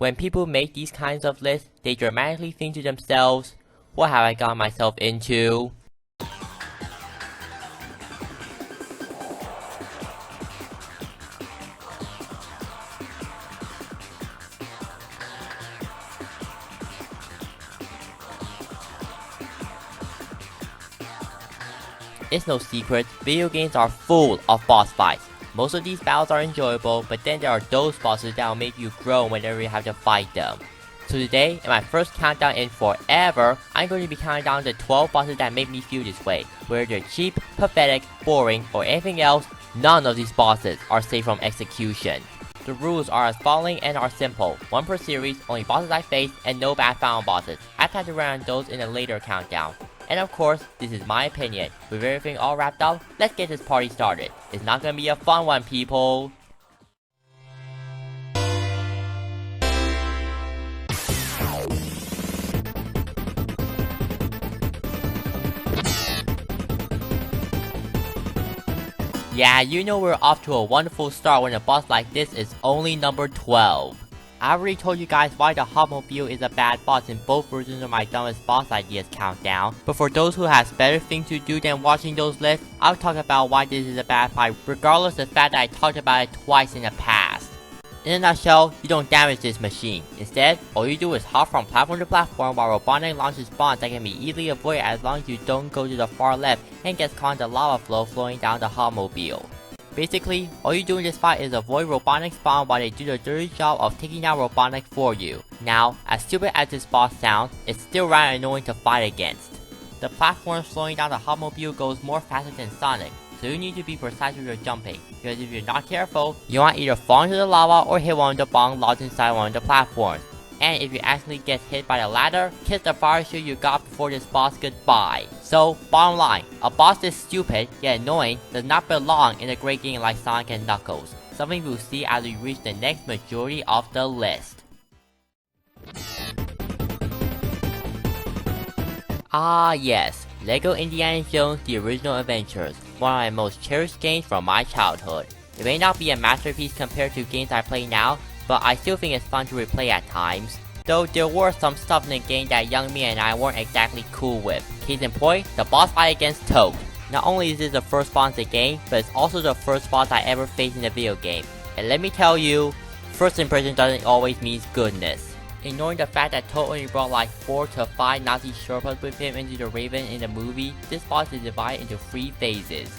When people make these kinds of lists, they dramatically think to themselves, what have I got myself into? It's no secret, video games are full of boss fights. Most of these battles are enjoyable, but then there are those bosses that will make you groan whenever you have to fight them. So today, in my first countdown in forever, I'm going to be counting down the 12 bosses that make me feel this way. Whether they're cheap, pathetic, boring, or anything else, none of these bosses are safe from execution. The rules are as following and are simple. One per series, only bosses I face, and no bad final bosses. I plan to run those in a later countdown. And of course, this is my opinion. With everything all wrapped up, let's get this party started. It's not gonna be a fun one, people. Yeah, you know we're off to a wonderful start when a boss like this is only number 12. I already told you guys why the Hobmobile is a bad boss in both versions of my dumbest boss ideas countdown, but for those who has better things to do than watching those lists, I'll talk about why this is a bad fight regardless of the fact that I talked about it twice in the past. In a nutshell, you don't damage this machine. Instead, all you do is hop from platform to platform while Robotnik launches bombs that can be easily avoided as long as you don't go to the far left and gets caught in the lava flow flowing down the Hobmobile. Basically, all you do in this fight is avoid Robotnik's bomb while they do the dirty job of taking out Robotnik for you. Now, as stupid as this boss sounds, it's still rather annoying to fight against. The platform flowing down the Hobmobile goes more faster than Sonic, so you need to be precise with your jumping, because if you're not careful, you might either fall into the lava or hit one of the bombs lodged inside one of the platforms. And if you accidentally get hit by the ladder, kiss the fire shield you got before this boss goodbye. So, bottom line, a boss this stupid yet annoying does not belong in a great game like Sonic and Knuckles, something we'll see as we reach the next majority of the list. Ah yes, LEGO Indiana Jones The Original Adventures, one of my most cherished games from my childhood. It may not be a masterpiece compared to games I play now, but I still think it's fun to replay at times. Though there were some stuff in the game that young me and I weren't exactly cool with. Case in point, the boss fight against Toad. Not only is this the first boss in the game, but it's also the first boss I ever faced in a video game. And let me tell you, first impression doesn't always mean goodness. Ignoring the fact that Toad only brought like 4 to 5 Nazi Sherpas with him into the Raven in the movie, this boss is divided into 3 phases.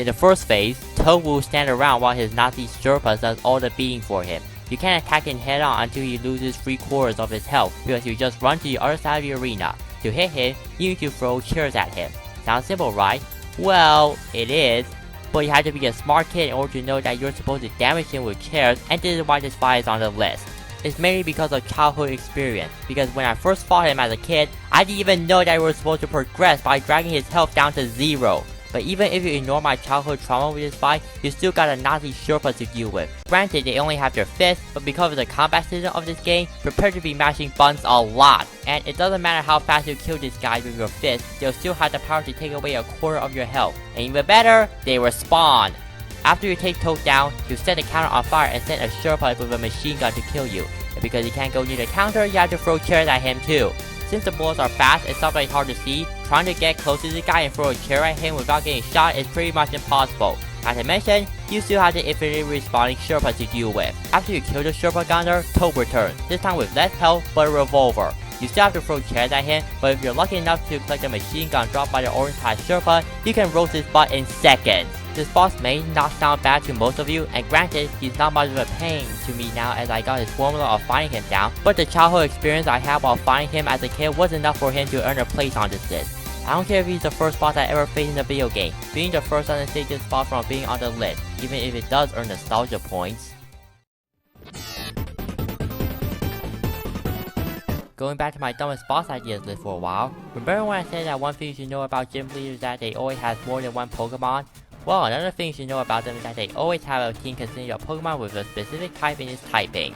In the first phase, Toad will stand around while his Nazi Sherpas does all the beating for him. You can't attack him head on until he loses 3/4 of his health, because you just run to the other side of the arena. To hit him, you need to throw chairs at him. Sounds simple, right? Well, it is. But you have to be a smart kid in order to know that you're supposed to damage him with chairs, and this is why this fight is on the list. It's mainly because of childhood experience, because when I first fought him as a kid, I didn't even know that we were supposed to progress by dragging his health down to 0. But even if you ignore my childhood trauma with this fight, you still got a Nazi Sherpa to deal with. Granted, they only have their fists, but because of the combat system of this game, prepare to be mashing buttons a lot. And it doesn't matter how fast you kill these guys with your fists, they'll still have the power to take away 1/4 of your health. And even better, they respawn. After you take Toad down, you set the counter on fire and send a Sherpa with a machine gun to kill you. And because he can't go near the counter, you have to throw chairs at him too. Since the bullets are fast and sometimes hard to see, trying to get close to the guy and throw a chair at him without getting shot is pretty much impossible. Not to mention, you still have the infinitely respawning Sherpa to deal with. After you kill the Sherpa gunner, Toad returns, this time with less health but a revolver. You still have to throw chairs at him, but if you're lucky enough to collect a machine gun dropped by the orange-type Sherpa, you can roast his butt in seconds. This boss may not sound bad to most of you, and granted, he's not much of a pain to me now as I got his formula of fighting him down, but the childhood experience I had while fighting him as a kid was enough for him to earn a place on this list. I don't care if he's the first boss I ever faced in a video game, being the first doesn't save this boss from being on the list, even if it does earn nostalgia points. Going back to my dumbest boss ideas list for a while, remember when I said that one thing you should know about gym leaders is that they always have more than one Pokemon? Well, another thing you should know about them is that they always have a team consisting of Pokemon with a specific type in its typing.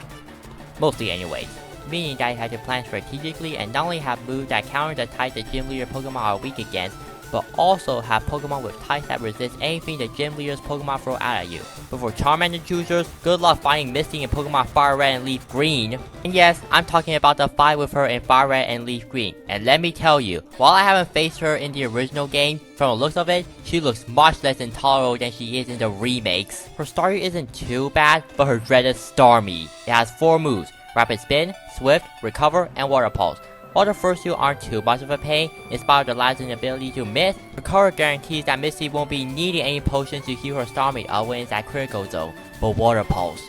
Mostly anyways. Meaning that you have to plan strategically and not only have moves that counter the type the gym leader Pokemon are weak against, but also have Pokemon with types that resist anything the gym leader's Pokemon throw out at you. But for Charmander choosers, good luck fighting Misty in Pokemon Fire Red and Leaf Green. And yes, I'm talking about the fight with her in Fire Red and Leaf Green. And let me tell you, while I haven't faced her in the original game, from the looks of it, she looks much less intolerable than she is in the remakes. Her Staryu isn't too bad, but her dreaded Starmie. It has 4 moves: Rapid Spin, Swift, Recover, and Water Pulse. While the first 2 aren't too much of a pain, in spite of the lasting ability to miss, Recover guarantees that Misty won't be needing any potions to heal her Starmie up when it's at critical zone. But Water Pulse,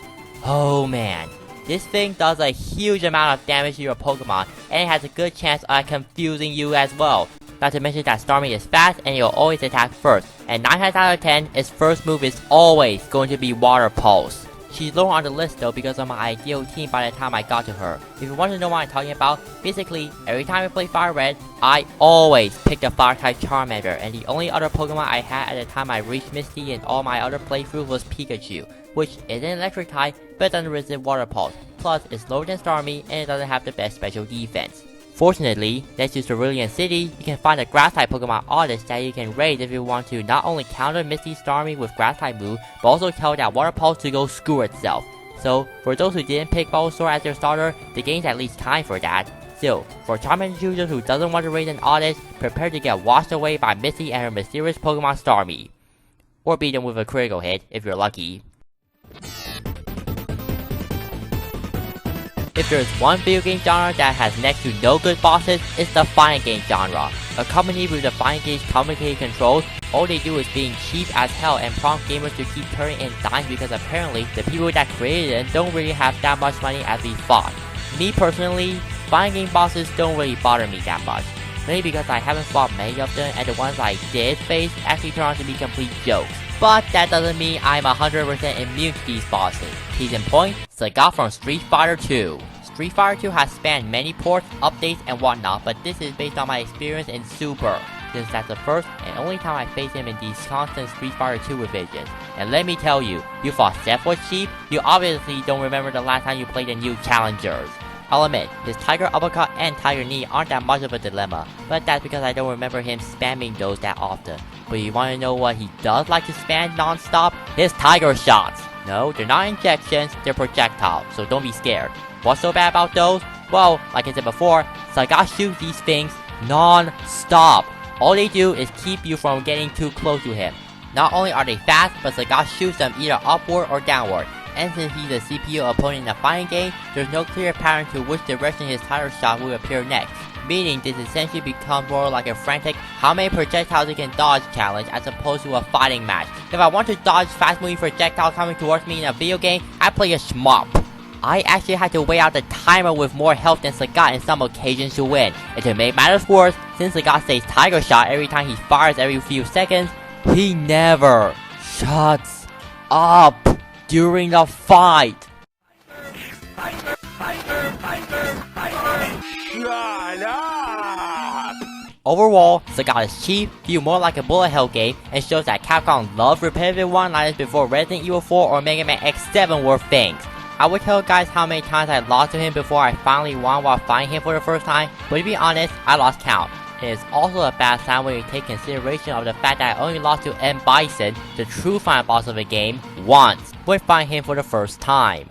oh man, this thing does a huge amount of damage to your Pokemon, and it has a good chance of confusing you as well. Not to mention that Starmie is fast and it'll always attack first, and 9 times out of 10, its first move is always going to be Water Pulse. She's low on the list though because of my ideal team by the time I got to her. If you want to know what I'm talking about, basically, every time I play Fire Red, I always pick the Fire-type Charmander, and the only other Pokemon I had at the time I reached Misty in all my other playthroughs was Pikachu, which is an electric type but doesn't resist Water Pulse, plus it's lower than Starmie and it doesn't have the best special defense. Fortunately, next to Cerulean City, you can find a Grass-type Pokemon artist that you can raise if you want to not only counter Misty Starmie with Grass-type move, but also tell that Water Pulse to go screw itself. So, for those who didn't pick Bulbasaur as their starter, the game's at least kind for that. Still, for Charmander choosers who doesn't want to raise an artist, prepare to get washed away by Misty and her mysterious Pokemon Starmie. Or beat them with a critical hit, if you're lucky. If there's one video game genre that has next to no good bosses, it's the fighting game genre. Accompanied with the fighting game's complicated controls, all they do is being cheap as hell and prompt gamers to keep turning in dimes because apparently the people that created it don't really have that much money as we thought. Me personally, fighting game bosses don't really bother me that much. Maybe because I haven't fought many of them and the ones I did face actually turn out to be complete jokes. But that doesn't mean I'm 100% immune to these bosses. Case in point, Sagat from Street Fighter 2. Street Fighter 2 has spanned many ports, updates, and whatnot, but this is based on my experience in Super, since that's the first and only time I faced him in these constant Street Fighter 2 revisions. And let me tell you, you thought Seth was cheap? You obviously don't remember the last time you played the new challengers. I'll admit, his Tiger Uppercut and Tiger Knee aren't that much of a dilemma, but that's because I don't remember him spamming those that often. But you wanna know what he does like to spam non-stop? His Tiger Shots! No, they're not injections, they're projectiles, so don't be scared. What's so bad about those? Well, like I said before, Sagat shoots these things non-stop. All they do is keep you from getting too close to him. Not only are they fast, but Sagat shoots them either upward or downward. And since he's a CPU opponent in a fighting game, there's no clear pattern to which direction his Tiger Shot will appear next. Meaning this essentially becomes more like a frantic how many projectiles you can dodge challenge as opposed to a fighting match. If I want to dodge fast moving projectiles coming towards me in a video game, I play a shmup. I actually had to weigh out the timer with more health than Sagat in some occasions to win. And to make matters worse, since Sagat says Tiger Shot every time he fires every few seconds, he never shuts up during the fight. Overall, Sagat is cheap, feel more like a bullet hell game, and shows that Capcom loves repetitive one-liners before Resident Evil 4 or Mega Man X7 were things. I would tell guys how many times I lost to him before I finally won while fighting him for the first time, but to be honest, I lost count. It is also a bad sign when you take consideration of the fact that I only lost to M. Bison, the true final boss of the game, once, when fighting him for the first time.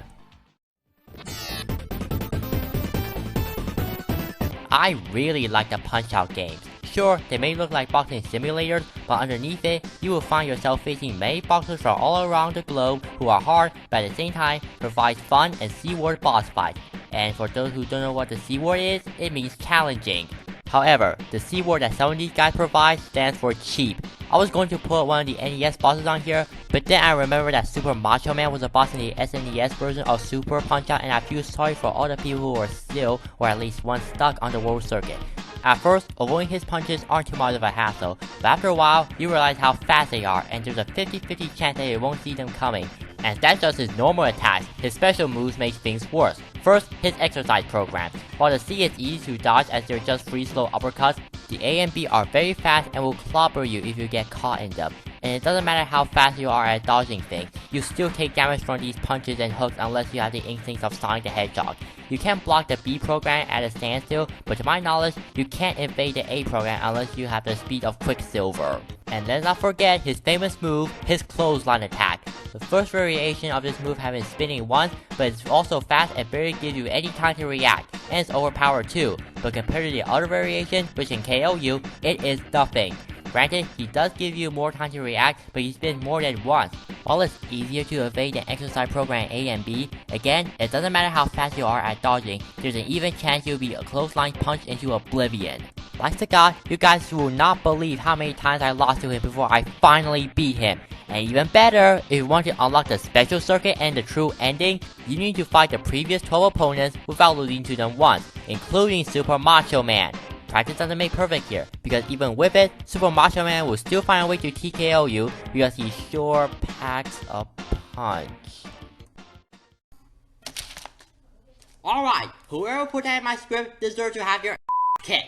I really like the Punch-Out games. Sure, they may look like boxing simulators, but underneath it, you will find yourself facing many boxers from all around the globe who are hard, but at the same time, provide fun and C-word boss fights. And for those who don't know what the C-word is, it means challenging. However, the C-word that some of these guys provide stands for cheap. I was going to put one of the NES bosses on here, but then I remembered that Super Macho Man was a boss in the SNES version of Super Punch-Out, and I feel sorry for all the people who are still, or at least once stuck on the world circuit. At first, avoiding his punches aren't too much of a hassle, but after a while, you realize how fast they are, and there's a 50-50 chance that you won't see them coming. And that's just his normal attacks. His special moves make things worse. First, his exercise program. While the C is easy to dodge as they're just free slow uppercuts, the A and B are very fast and will clobber you if you get caught in them. and it doesn't matter how fast you are at dodging things, you still take damage from these punches and hooks unless you have the instincts of Sonic the Hedgehog. You can block the B program at a standstill, but to my knowledge, you can't evade the A program unless you have the speed of Quicksilver. And let's not forget his famous move, his clothesline attack. The first variation of this move has been spinning once, but it's also fast and barely gives you any time to react, and it's overpowered too, but compared to the other variation, which can KO you, it is nothing. Granted, he does give you more time to react, but he spins more than once. While it's easier to evade than exercise program A and B, again, it doesn't matter how fast you are at dodging, there's an even chance you'll be a clothesline punched into oblivion. Like to God, you guys will not believe how many times I lost to him before I finally beat him. And even better, if you want to unlock the special circuit and the true ending, you need to fight the previous 12 opponents without losing to them once, including Super Macho Man. Practice doesn't make perfect here, because even with it, Super Macho Man will still find a way to TKO you, because he sure packs a punch. Alright, whoever put that in my script deserves to have your kicked.